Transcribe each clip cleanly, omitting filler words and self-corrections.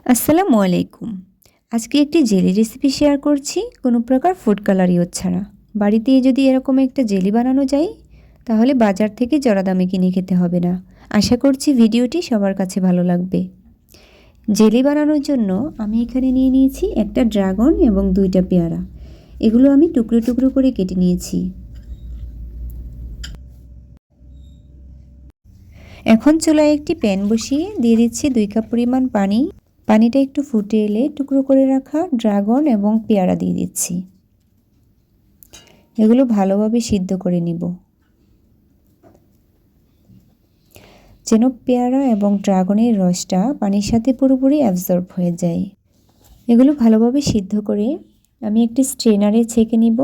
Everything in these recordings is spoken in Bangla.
আসসালামু আলাইকুম। আজকে একটি জেলি রেসিপি শেয়ার করছি, কোনো প্রকার ফুড কালার ইউজ ছাড়া। বাড়িতেই যদি এরকম একটা জেলি বানানো যায়, তাহলে বাজার থেকে চড়া দামে কিনে খেতে হবে না। আশা করছি ভিডিওটি সবার কাছে ভালো লাগবে। জেলি বানানোর জন্য আমি এখানে নিয়ে নিয়েছি একটা ড্রাগন এবং 2টা পেয়ারা। এগুলো আমি টুকরো টুকরো করে কেটে নিয়েছি। এখন চুলায় একটি প্যান বসিয়ে দিয়ে দিচ্ছি 2 কাপ পরিমাণ পানি। পানিটা একটু ফুটে এলে টুকরো করে রাখা ড্রাগন এবং পেয়ারা দিয়ে দিচ্ছি। এগুলো ভালোভাবে সিদ্ধ করে নিব, যেন পেয়ারা এবং ড্রাগনের রসটা পানির সাথে পুরোপুরি অ্যাবজর্ব হয়ে যায়। এগুলো ভালোভাবে সিদ্ধ করে আমি একটি স্ট্রেনারে ছেঁকে নিব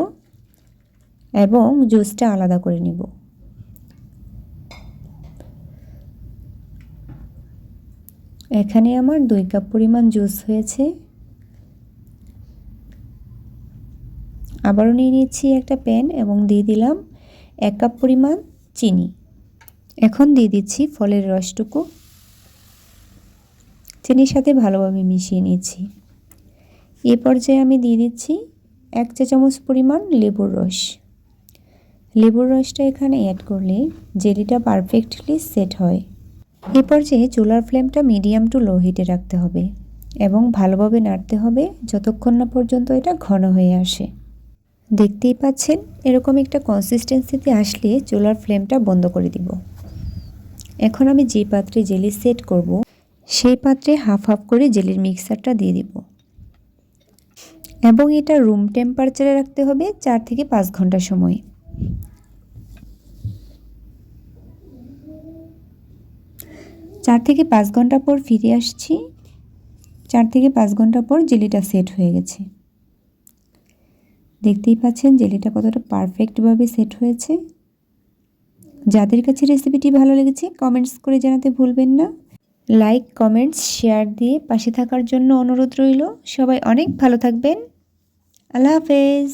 এবং জুসটা আলাদা করে নিব। এখানে আমার 2 কাপ পরিমাণ জুস হয়েছে। আবারও নিয়ে নিচ্ছি একটা প্যান এবং দিয়ে দিলাম 1 কাপ পরিমাণ চিনি। এখন দিয়ে দিচ্ছি ফলের রসটুকু। চিনির সাথে ভালোভাবে মিশিয়ে নিচ্ছি। এই পর্যায়ে আমি দিয়ে দিচ্ছি 1 চা চামচ পরিমাণ লেবুর রস। লেবুর রসটা এখানে অ্যাড করলে জেলিটা পারফেক্টলি সেট হয়। এই পর্যায়ে চুলার ফ্লেমটা মিডিয়াম টু লো হিটে রাখতে হবে এবং ভালোভাবে নাড়তে হবে যতক্ষণ না পর্যন্ত এটা ঘন হয়ে আসে। দেখতেই পাচ্ছেন, এরকম একটা কনসিস্টেন্সিতে আসলে চুলার ফ্লেমটা বন্ধ করে দিব। এখন আমি যে পাত্রে জেলি সেট করব, সেই পাত্রে হাফ হাফ করে জেলির মিক্সারটা দিয়ে দিব এবং এটা রুম টেম্পারেচারে রাখতে হবে 4 থেকে 5 ঘন্টা সময়। চার থেকে 5 ঘন্টা পর ফিরে আসছি। 4 থেকে 5 ঘন্টা পর জেলিটা সেট হয়ে গেছে। দেখতেই পাচ্ছেন জেলিটা কতটা পারফেক্টভাবে সেট হয়েছে। যাদের কাছে রেসিপিটি ভালো লেগেছে কমেন্টস করে জানাতে ভুলবেন না। লাইক, কমেন্টস, শেয়ার দিয়ে পাশে থাকার জন্য অনুরোধ রইল। সবাই অনেক ভালো থাকবেন। আল্লাহ হাফেজ।